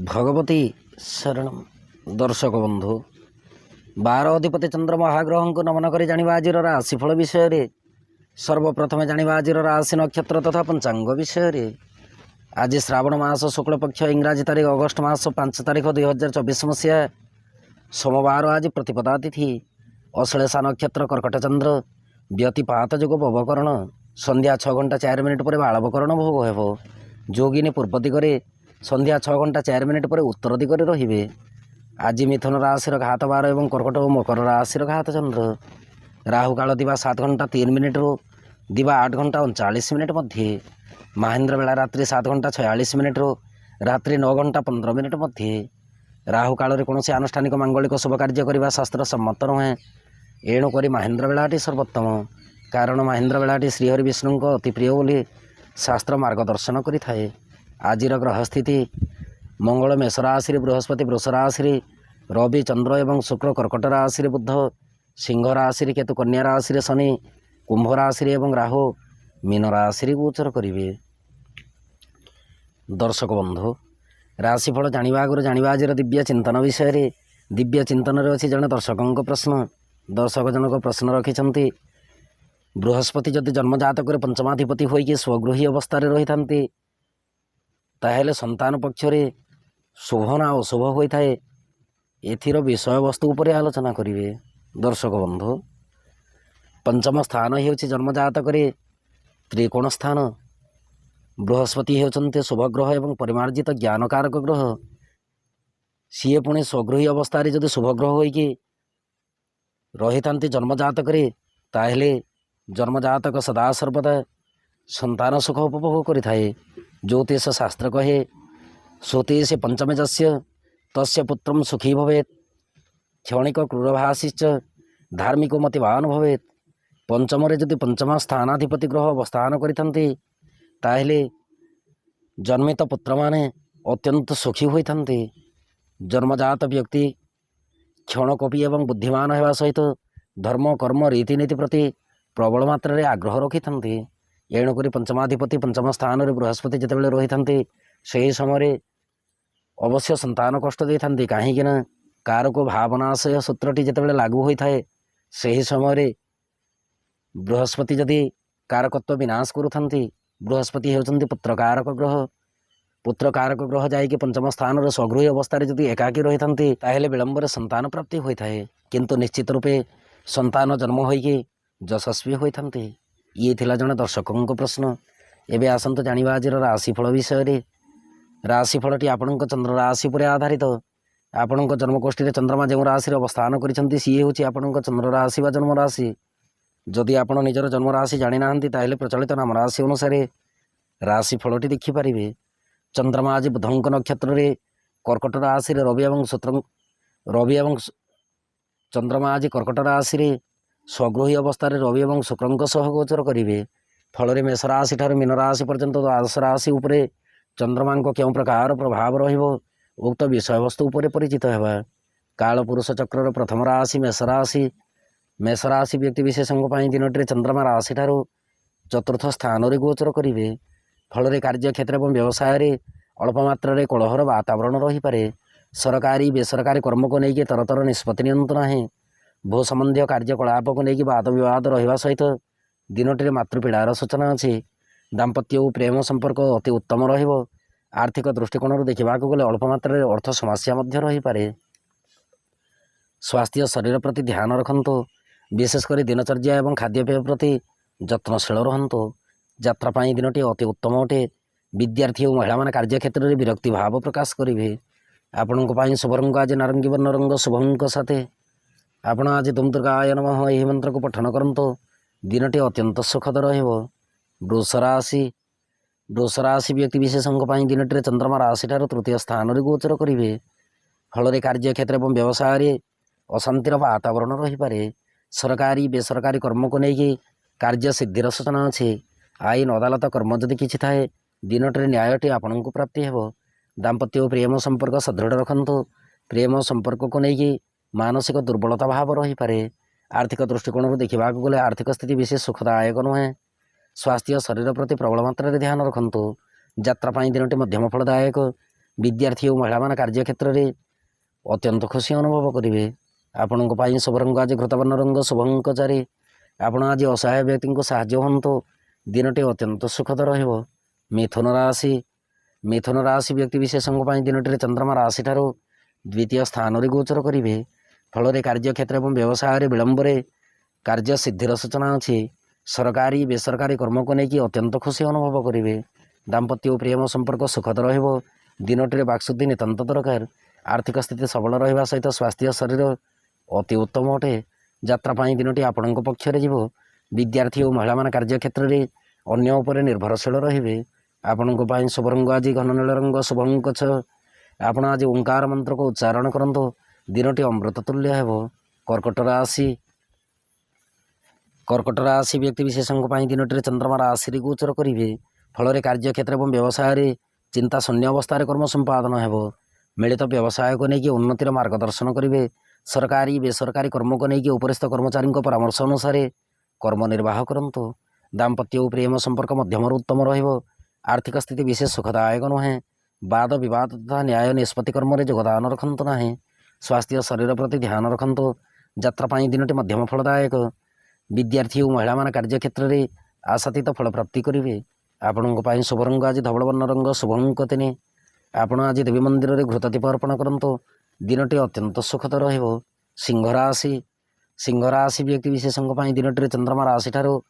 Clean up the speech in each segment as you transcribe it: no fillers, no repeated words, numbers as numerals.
भगवती शरण दर्शक बंधु 12 अधिपति चंद्र महाग्रह को नमन कर जाना आज राशिफल विषय रे सर्वप्रथम जाना आज राशि नक्षत्र तथा पंचांग विषय रे। आज श्रावण मास शुक्ल पक्ष इंग्राजी तारीख अगस्ट मास 5 तारीख 2024 मसीहा सोमवार। आज प्रतिपदा तिथि अश्लेषा नक्षत्र कर्कट चंद्र व्यतिपात जोग पवकरण संध्या 6 घंटा 4 मिनिट पर बालवकरण भोग हेब। जोगिनी पूर्व दिगरे संध्या 6 घंटा 4 मिनिट पर उत्तर दिगरे रहिबे। आज मिथुन राशि घात 12 और कर्कट और मकर राशि घात चंद्र। राहु काल दिवा 7 घंटा 3 मिनिट रू दिवा 8 घंटा 39 मिनिट मध्य। महेंद्र बेला रात्रि 7 घंटा 46 मिनिट रू रात्रि 9 घंटा 15 मिनिट मध्य। राहु काल कौन से आनुष्ठानिक मांगलिक शुभ कार्य करने शास्त्र सम्मत नुहे। एणुक महेंद्र बेलाटी सर्वोत्तम, कारण महेंद्र बेलाटी श्रीहरि विष्णु को अति प्रिय बोली शास्त्र मार्गदर्शन करें। आज ग्रह स्थिति मंगल मेष राशि, बृहस्पति वृष राशि, रवि चंद्र एवं शुक्र कर्कट राशि, बुध सिंह राशि, केतु कन्या राशि, शनि कुंभ राशि एवं राहु मीन राशि गोचर करेंगे। दर्शक बंधु राशिफल जाना आगुरी जाना आज दिव्य चिंतन विषय रे। दिव्य चिंतन अच्छी जड़े दर्शकों प्रश्न। दर्शक जनक प्रश्न रखिंट बृहस्पति जदि जन्मजातक पंचमाधिपति होइकी स्वगृही अवस्था रही था ताहेले संतान पक्ष शुभ ना अशुभ होता है। एथिर विषय वस्तु उपर आलोचना करेंगे। दर्शक बंधु पंचम स्थान हो जन्मजातक त्रिकोण स्थान। बृहस्पति होते शुभग्रह एवं परिमार्जित ज्ञानकारक ग्रह। सीए पुणी स्वगृही अवस्था जदि शुभग्रह होइकी रही था जन्मजातक ताहेले जन्मजातक सदा सर्वदा संतान सुख उपभोग करें। ज्योतिष शास्त्र कहे स्वतेश पंचमे जस्य तस्य पुत्रं सुखी भवेत्, क्षणिक क्रूरभाषिश्च धार्मिको मतिवान भवेत्। पंचम जदि पंचम स्थानाधिपति ग्रह अवस्थान करिथन्ति ताहेले जन्मित पुत्र माने अत्यंत सुखी होइथन्ति। जन्मजात व्यक्ति क्षणकोपी एवं बुद्धिमान होगा सहित धर्म कर्म रीतिनीति प्रति प्रबल मात्रा आग्रह रखि था। एणुक पंचमाधिपति पंचम स्थान बृहस्पति जितेबाला रही था से समय अवश्य संतान कष्ट दे था। कहीं कारक भावनाशय सूत्रटी जितेबाला लागू होता है से समय बृहस्पति जदि कारकत्व विनाश करुँच। बृहस्पति होती पुत्रकारक ग्रह। पुत्रकारक ग्रह जाकि पंचम स्थान स्वगृही अवस्था जदि एकाकी रही था विलंबर संतान प्राप्ति होता है, किंतु निश्चित रूपे संतान जन्म होइकी यशस्वी होता। ये थिला जने दर्शकों को प्रश्न। एवं आसतु जाना आज राशिफल विषय रे। राशिफलटी आपण चंद्र राशि पर आधारित। आपण जन्मकोष्ठी चंद्रमा जो राशि अवस्थान कर सी हूँ आपण चंद्र राशि व जन्म राशि। जदि आप निजर जन्म राशि जानी ना प्रचलित नाम राशि अनुसार राशिफलटी देखिपारे। चंद्रमा आज बुध नक्षत्र कर्कट राशि रवि और चंद्रमा आज कर्कट राशि स्वगृही अवस्था रवि और शुक्र सह गोचर करेंगे। फल मेष राशि ठार मीन राशि पर्यंत द्वादश राशि उपरे चंद्रमा क्यों प्रकार प्रभाव रुक्त विषय वस्तु उपर परिचित होगा। काल पुरुष चक्र प्रथम राशि मेष राशि। मेष राशि व्यक्ति विशेषों दिन चंद्रमा राशि ठार चतुर्थ स्थान गोचर करेंगे। फल कार्य क्षेत्र और व्यवसाय अल्प मात्रा कलहर वातावरण रही पारे। सरकारी बेसरकारी कर्म को लेकिन तरतर निष्पत्ति नियंत्रण है। भू संबंधी कार्यकलाप को लेकिन वाद विवाद रहा सहित दिनटी मातृपीड़ार सूचना अच्छी। दाम्पत्य और प्रेम संपर्क अति उत्तम रहिबो। आर्थिक दृष्टिकोण देखा गले अल्प मात्रा अर्थ समस्या रही पारे। स्वास्थ्य शरीर प्रति ध्यान रखंतु। विशेषकर दिनचर्या और खाद्यपेय प्रति जत्नशील रहंतु। यात्रापाई दिनटी अति उत्तम अटे। विद्यार्थी और महिला कार्य क्षेत्र में विरक्ति भाव प्रकाश करेंगे। आपण शुभ रंग आज नारंगी वर्ण रंग शुभंग साथे आपण आज दुम दुर्गाय नमः यही मंत्र को पठन करंतु। दिनटी अत्यंत सुखद रहिबो। वृष राशि व्यक्ति विशेषों दिनटी चंद्रमा राशि ठार तृतीय स्थान गोचर करेंगे। फल कार्य क्षेत्र और व्यवसाय अशांतिर वातावरण रही पारे। सरकारी बेसरकारी कर्म को लेकिन कार्य सिद्धिर सूचना अच्छी। आईन अदालत कर्म जदि किछि थाए दिनटी न्यायटी आपण को प्राप्ति हो। दाम्पत्य और प्रेम संपर्क सदृढ़ रखंतु। प्रेम संपर्क को लेकिन मानसिक दुर्बलता भाव रही पारे। आर्थिक दृष्टिकोण देखा गले आर्थिक स्थिति विशेष सुखदायक नुहे। स्वास्थ्य शरीर प्रति प्रबल मात्रा ध्यान रखंतु। यात्रापाई दिनटी मध्यम फलदायक। विद्यार्थी और महिला मान कार्य क्षेत्र में अत्यंत खुशी अनुभव करेंगे। आपण शुभ रंग आज घृतवर्ण रंग शुभ अंक 4। आपण आज असहाय व्यक्ति को साहाय्य हूँ। दिनटी अत्यंत सुखद रहिबो। मिथुन राशि व्यक्ति विशेषों दिनटी चंद्रमा राशि ठारू द्वितीय स्थान में गोचर करेंगे। फल कार्य क्षेत्र और व्यवसाय विलंबर कार्य सिद्धिर सूचना अच्छी। सरकारी बेसरकारी कर्म को लेकिन अत्यंत खुशी अनुभव करेंगे। दाम्पत्य और प्रेम संपर्क सुखद रहिबो। दिनटी बाक्शुद्धि नितांत दरकार। आर्थिक स्थिति सबल रहा सहित स्वास्थ्य शरीर अति उत्तम अटे। यात्रापाई दिनटी आपण पक्षरे जीव। विद्यार्थी और महिला मान कार्य क्षेत्र में अन्य उपर निर्भरशील रे। आपण शुभ रंग आज घन नील रंग शुभ अंक 6। आपण आज ओंकार मंत्र को उच्चारण करंतु। दिनटी अमृत तुल्य हेबो। कर्कट राशि व्यक्ति विशेषों दिनटी चंद्रमा राशि गोचर करेंगे। फल कार्य क्षेत्र और व्यवसाय चिंता शून्य अवस्था कर्म संपादन हेबो। मिलित व्यवसाय को लेकिन उन्नतिर मार्गदर्शन करेंगे। सरकारी बेसरकारी कर्म को लेकिन उपरिस्थ कर्मचारी परामर्श अनुसार कर्म निर्वाह करंतु। दाम्पत्य और प्रेम संपर्क मध्यम उत्तम रहिबो। आर्थिक स्थिति विशेष सुखदायक नुहे। वाद विवाद तथा न्याय निष्पत्ति कर्म में योगदान रखंतु नाही। स्वास्थ्य शरीर प्रति ध्यान रखंतु। यात्रापाई दिनटी मध्यम फलदायक। विद्यार्थी और महिला मान कार्य क्षेत्र में आशातीत फल प्राप्ति करेंगे। आपण शुभ रंग आज धवलवर्ण रंग शुभ अंक 3। आपण आज देवी मंदिर में घृतदीप अर्पण करंतु। दिनटी अत्यंत सुखद रहिबो। सिंह राशि व्यक्ति विशेषों दिनटी चंद्रमा राशि ठारू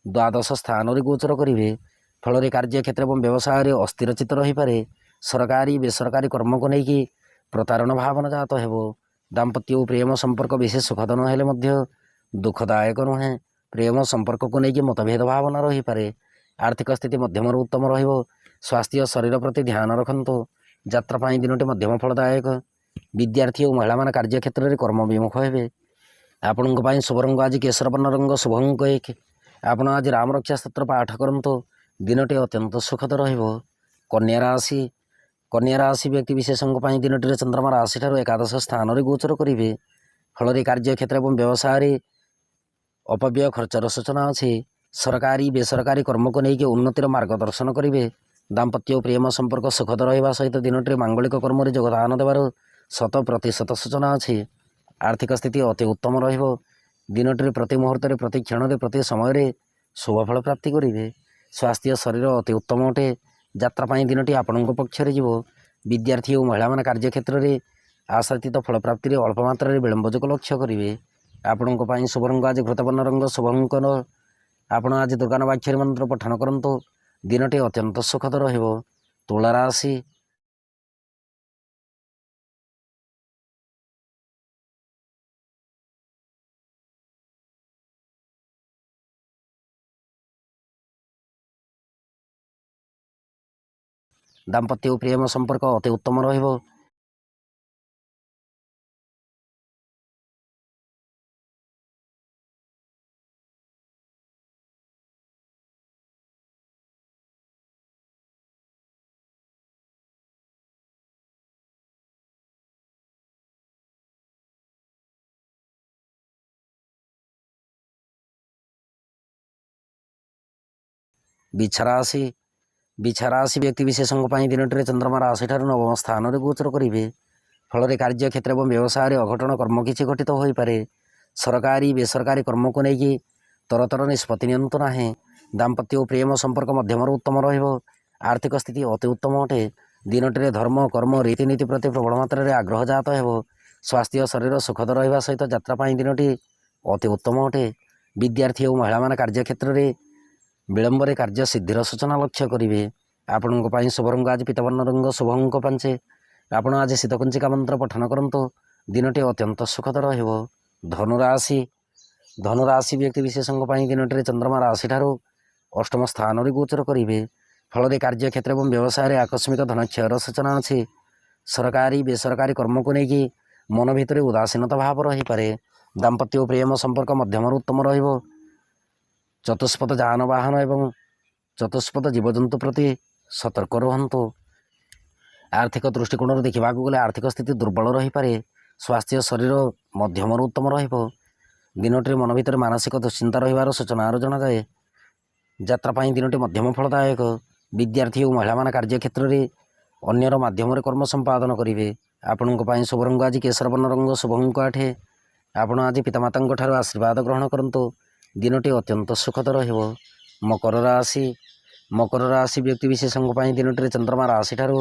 द्वादश स्थान में गोचर करेंगे। फल कार्य क्षेत्र और व्यवसाय अस्थिरचित रहीपे। सरकारी बेसरकारी कर्म को लेकिन प्रतारण भावना जात हेबो। दाम्पत्य और प्रेम संपर्क विशेष सुखद नहेले दुखदायक नुहे। प्रेम संपर्क को लेकिन मतभेद भावना रहीपे। आर्थिक स्थिति मध्यम उत्तम रहिबो। स्वास्थ्य शरीर प्रति ध्यान रखंतु। यात्रापाई दिनटी मध्यम फलदायक। विद्यार्थी और महिला मान कार्य क्षेत्र में कर्म विमुख हेबे। आपण शुभ रंग आज केशरवर्ण रंग शुभ अंक 1। आपण आज राम रक्षा स्तोत्र पाठ करंतु। दिनटी अत्यंत सुखद रहिबो। कन्या राशि व्यक्ति विशेषों दिनटी चंद्रमा राशि ठारू एकादश स्थान में गोचर करेंगे। फल कार्य क्षेत्र और व्यवसाय अपव्यय खर्चर सूचना अच्छी। सरकारी बेसरकारी कर्म को लेकिन उन्नतिर मार्गदर्शन करेंगे। दाम्पत्य और प्रेम संपर्क सुखद रहा सहित दिनटी मांगलिक कर्म में योगदान देवार 100% सूचना अच्छी। आर्थिक स्थिति अति उत्तम रहिबो। दिनटी प्रति मुहूर्त प्रति क्षण प्रति समय शुभफल प्राप्ति करेंगे। स्वास्थ्य शरीर अति उत्तम अटे। यात्रापाई दिनटी आपण पक्षरे जीव। विद्यार्थी और महिला मान कार्य क्षेत्र में आशातीत फल प्राप्ति अल्प मात्रा विलंब जो लक्ष्य करेंगे। आपण शुभ रंग आज घृतवर्ण रंग शुभ अंक 9। आपण आज दुर्गानाक्षरी मंत्र पठन करंतु। दिनटी अत्यंत सुखद रहिबो। तुला राशि दाम्पत्य और प्रेम संपर्क अति उत्तम रहिबो। बिछा राशि व्यक्ति विशेषों दिनटी चंद्रमा राशि ठारू नवम स्थान में गोचर करेंगे। फल कार्य क्षेत्र और व्यवसाय अघटन कर्म किसी घटित हो पारे। सरकारी बेसरकारी कर्म को लेकिन तरतर निष्पत्ति नियंतु नाही। दाम्पत्य और प्रेम संपर्क मध्यम उत्तम रहिबो। आर्थिक स्थिति अति उत्तम अटे। दिनटी धर्म कर्म रीतिनीति प्रति प्रबल मात्रा आग्रह जात हेबो। स्वास्थ्य शरीर सुखद रहा सहित यात्रापाई दिनटी अति उत्तम अटे। विद्यार्थी और महिला मान कार्य क्षेत्र में विलंबर कार्य सिद्धिर सूचना लक्ष्य करेंगे। आपण शुभ रंग आज पीतवर्ण रंग शुभ अंक 5। आपण आज शीतकुंचिका मंत्र पठन करंतु। दिनटी अत्यंत सुखद रहिबो। धनुराशि व्यक्ति विशेषों दिनटी चंद्रमा राशि ठारू अष्टम स्थान में गोचर करेंगे। फल कार्य क्षेत्र और व्यवसाय आकस्मिक धनक्षयर सूचना अच्छी। सरकारी बेसरकारी कर्म को लेकिन मन भितर उदासीनता भाव रहीपे। दाम्पत्य और प्रेम संपर्क मध्यम उत्तम रहिबो। चतुष्पद जानवाहन एवं चतुष्पद जीवजंतु प्रति सतर्क रुहतु। आर्थिक दृष्टिकोण देखा गले आर्थिक स्थिति दुर्बल रहीपे। स्वास्थ्य शरीर मध्यम उत्तम रहिबो। दिनटी मन भितर मानसिक दुश्चिंता रहिबार सूचना जनाए। यात्रापाई दिनटी मध्यम फलदायक। विद्यार्थी और महिला मान कार्य क्षेत्र में ଅନ୍ୟର ମାଧ୍ୟମରେ କର୍ମ ସମ୍ପାଦନ କରିବେ। ଆପଣଙ୍କ ପାଇଁ ଶୁଭ ରଙ୍ଗ ଆଜି କେଶର ବର୍ଣ୍ଣ ରଙ୍ଗ, ଶୁଭ ଅଙ୍କ 8। ଆପଣ ଆଜି ପିତାମାତାଙ୍କ ଠାରୁ ଆଶୀର୍ବାଦ ଗ୍ରହଣ କରନ୍ତୁ। ଦିନଟି ଅତ୍ୟନ୍ତ ସୁଖଦ ରହିବ। ମକର ରାଶି। ମକର ରାଶି ବ୍ୟକ୍ତିବିଶେଷଙ୍କ ପାଇଁ ଦିନଟିରେ ଚନ୍ଦ୍ରମା ରାଶିଠାରୁ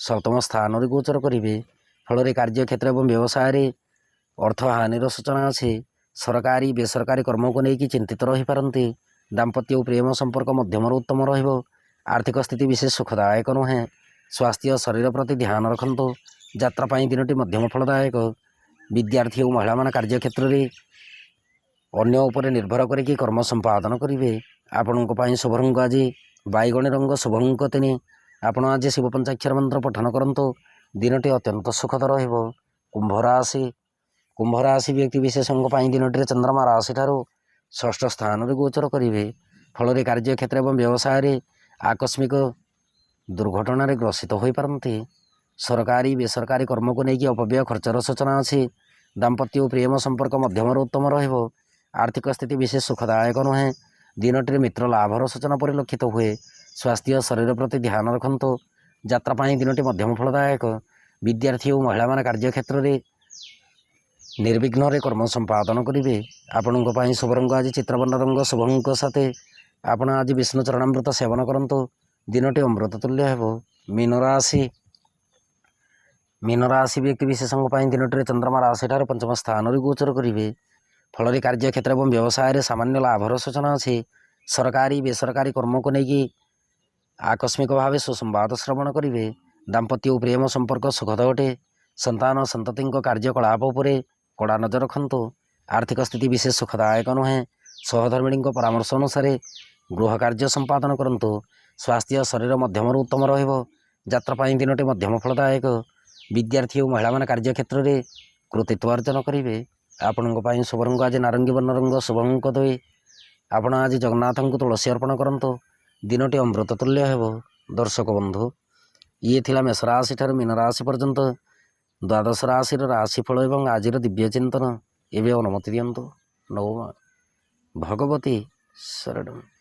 ସପ୍ତମ ସ୍ଥାନରେ ଗୋଚର କରିବେ। ଫଳରେ କାର୍ଯ୍ୟକ୍ଷେତ୍ର ଏବଂ ବ୍ୟବସାୟରେ ଅର୍ଥହାନିର ସୂଚନା ଅଛି। ସରକାରୀ ବେସରକାରୀ କର୍ମକୁ ନେଇକି ଚିନ୍ତିତ ରହିପାରନ୍ତି। ଦାମ୍ପତ୍ୟ ଓ ପ୍ରେମ ସମ୍ପର୍କ ମଧ୍ୟମରୁ ଉତ୍ତମ ରହିବ। ଆର୍ଥିକ ସ୍ଥିତି ବିଶେଷ ସୁଖଦାୟକ ନୁହେଁ। ସ୍ୱାସ୍ଥ୍ୟ ଶରୀର ପ୍ରତି ଧ୍ୟାନ ରଖନ୍ତୁ। ଯାତ୍ରା ପାଇଁ ଦିନଟି ମଧ୍ୟମ ଫଳଦାୟକ। ବିଦ୍ୟାର୍ଥୀ ଓ ମହିଳାମାନେ କାର୍ଯ୍ୟକ୍ଷେତ୍ରରେ ଅନ୍ୟ ଉପରେ ନିର୍ଭର କରିକି କର୍ମ ସମ୍ପାଦନ କରିବେ। ଆପଣଙ୍କ ପାଇଁ ଶୁଭ ରଙ୍ଗ ଆଜି ବାଇଗଣୀ ରଙ୍ଗ, ଶୁଭ ଅଙ୍କ 3। ଆପଣ ଆଜି ଶିବ ପଞ୍ଚାକ୍ଷର ମନ୍ତ୍ର ପଠନ କରନ୍ତୁ। ଦିନଟି ଅତ୍ୟନ୍ତ ସୁଖଦ ରହିବ। କୁମ୍ଭ ରାଶି। କୁମ୍ଭ ରାଶି ବ୍ୟକ୍ତିବିଶେଷଙ୍କ ପାଇଁ ଦିନଟିରେ ଚନ୍ଦ୍ରମା ରାଶିଠାରୁ ଷଷ୍ଠ ସ୍ଥାନରେ ଗୋଚର କରିବେ। ଫଳରେ କାର୍ଯ୍ୟକ୍ଷେତ୍ର ଏବଂ ବ୍ୟବସାୟରେ ଆକସ୍ମିକ ଦୁର୍ଘଟଣାରେ ଗ୍ରସିତ ହୋଇପାରନ୍ତି। ସରକାରୀ ବେସରକାରୀ କର୍ମକୁ ନେଇକି ଅପବ୍ୟୟ ଖର୍ଚ୍ଚର ସୂଚନା ଅଛି। ଦାମ୍ପତ୍ୟ ଓ ପ୍ରେମ ସମ୍ପର୍କ ମଧ୍ୟମରୁ ଉତ୍ତମ ରହିବ। ଆର୍ଥିକ ସ୍ଥିତି ବିଶେଷ ସୁଖଦାୟକ ନୁହେଁ। ଦିନଟିରେ ମିତ୍ର ଲାଭର ସୂଚନା ପରିଲକ୍ଷିତ ହୁଏ। ସ୍ୱାସ୍ଥ୍ୟ ଶରୀର ପ୍ରତି ଧ୍ୟାନ ରଖନ୍ତୁ। ଯାତ୍ରା ପାଇଁ ଦିନଟି ମଧ୍ୟମ ଫଳଦାୟକ। ବିଦ୍ୟାର୍ଥୀ ଓ ମହିଳାମାନେ କାର୍ଯ୍ୟକ୍ଷେତ୍ରରେ ନିର୍ବିଘ୍ନରେ କର୍ମ ସମ୍ପାଦନ କରିବେ। ଆପଣଙ୍କ ପାଇଁ ଶୁଭ ରଙ୍ଗ ଆଜି ଚିତ୍ରବର୍ଣ୍ଣ ରଙ୍ଗ, ଶୁଭ ଅଙ୍କ 7। ଆପଣ ଆଜି ବିଷ୍ଣୁ ଚରଣାମୃତ ସେବନ କରନ୍ତୁ। ଦିନଟି ଅମୃତ ତୁଲ୍ୟ ହେବ। ମୀନ ରାଶି। ମୀନ ରାଶି ବ୍ୟକ୍ତିବିଶେଷଙ୍କ ପାଇଁ ଦିନଟିରେ ଚନ୍ଦ୍ରମା ରାଶିଠାରୁ ପଞ୍ଚମ ସ୍ଥାନରେ ଗୋଚର କରିବେ। ଫଳରେ କାର୍ଯ୍ୟକ୍ଷେତ୍ର ଏବଂ ବ୍ୟବସାୟରେ ସାମାନ୍ୟ ଲାଭର ସୂଚନା ଅଛି। ସରକାରୀ ବେସରକାରୀ କର୍ମକୁ ନେଇକି ଆକସ୍ମିକ ଭାବେ ସୁସମ୍ବାଦ ଶ୍ରବଣ କରିବେ। ଦାମ୍ପତ୍ୟ ଓ ପ୍ରେମ ସମ୍ପର୍କ ସୁଖଦ ଅଟେ। ସନ୍ତାନ ସନ୍ତତିଙ୍କ କାର୍ଯ୍ୟକଳାପ ଉପରେ କଡ଼ା ନଜର ରଖନ୍ତୁ। ଆର୍ଥିକ ସ୍ଥିତି ବିଶେଷ ସୁଖଦାୟକ ନୁହେଁ। ସହଧର୍ମିଣୀଙ୍କ ପରାମର୍ଶ ଅନୁସାରେ ଗୃହ କାର୍ଯ୍ୟ ସମ୍ପାଦନ କରନ୍ତୁ। ସ୍ୱାସ୍ଥ୍ୟ ଶରୀର ମଧ୍ୟମରୁ ଉତ୍ତମ ରହିବ। ଯାତ୍ରା ପାଇଁ ଦିନଟି ମଧ୍ୟମ ଫଳଦାୟକ। ବିଦ୍ୟାର୍ଥୀ ଓ ମହିଳାମାନେ କାର୍ଯ୍ୟକ୍ଷେତ୍ରରେ କୃତିତ୍ୱ ଅର୍ଜନ କରିବେ। ଆପଣଙ୍କ ପାଇଁ ଶୁଭ ରଙ୍ଗ ଆଜି ନାରଙ୍ଗୀ ବର୍ଣ୍ଣ ରଙ୍ଗ, ଶୁଭ ଅଙ୍କ 2। ଆପଣ ଆଜି ଜଗନ୍ନାଥଙ୍କୁ ତୁଳସୀ ଅର୍ପଣ କରନ୍ତୁ। ଦିନଟି ଅମୃତ ତୁଲ୍ୟ ହେବ। ଦର୍ଶକ ବନ୍ଧୁ, ଇଏ ଥିଲା ମେଷ ରାଶି ଠାରୁ ମୀନ ରାଶି ପର୍ଯ୍ୟନ୍ତ ଦ୍ୱାଦଶ ରାଶିର ରାଶିଫଳ ଏବଂ ଆଜିର ଦିବ୍ୟ ଚିନ୍ତନ। ଏବେ ଅନୁମତି ଦିଅନ୍ତୁ। ନମଃ ଭଗବତୀ ଶରଣମ୍।